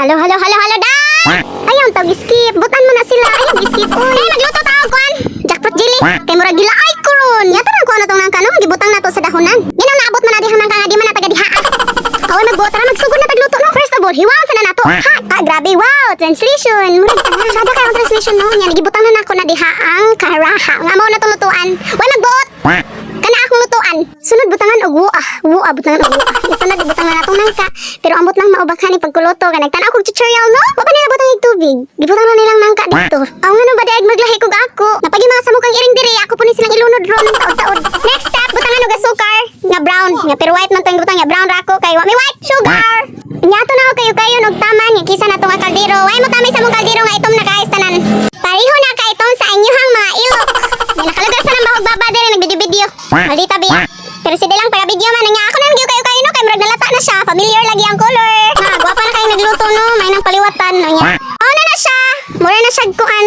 Halo, halo, halo, halo, day! Ayaw, tawag skip. Butan mo na sila. Ayaw, skip. Uy, magluto tawag kuan. Jackpot jelly. Kay murag gila ay kuron. Yato nang kuan atong nang kanong gibutang nato sa dahonan. Yan ang naabot man na dihang nang di man na taga diha. Away magbuot ra magsugod na tagluto no. First of all, hiwaon sa na nato. Ha, grabe, wow, translation. Murag sada kay ang translation no. Yan gibutang na nako na diha ang karaha. Nga mao na tong lutuan. Way magbuot. Kana akong lutuan. Sunod butangan og butangan og Ito na gibutang na natong nangka. Pero ambot lang maubakhan ni pagkuluto ka nagtan-aw kog tutorial no. Wa pa nila butang og tubig. Gibutang na nilang nangka dito. Aw ngano ba daig maglahi kog ako. Napagimasa mo kang iring diri ako po ni silang ilunod ron ng taod-taod. Next step butangan og asukar nga brown. Nga pero white man tong butang nga brown ra ako kay wa may white sugar. Nyato na kayo og tama ni kisa na tong kaldero. Way mo tamay sa mong kaldero nga itom na kaayos tanan. Pareho na kay itong sa inyong mga ilok. Nakalagay sa nang bahog baba diri nagvideo-video. Maldita bi. Pero si Delang taga video man nga ako nang giyo kayo no kay murag nalata na siya. Familiar lagi ang color. Ha, gwapa na kayo nagluto no, may nang paliwatan no nya. Oh na siya. Mura na siya kuan.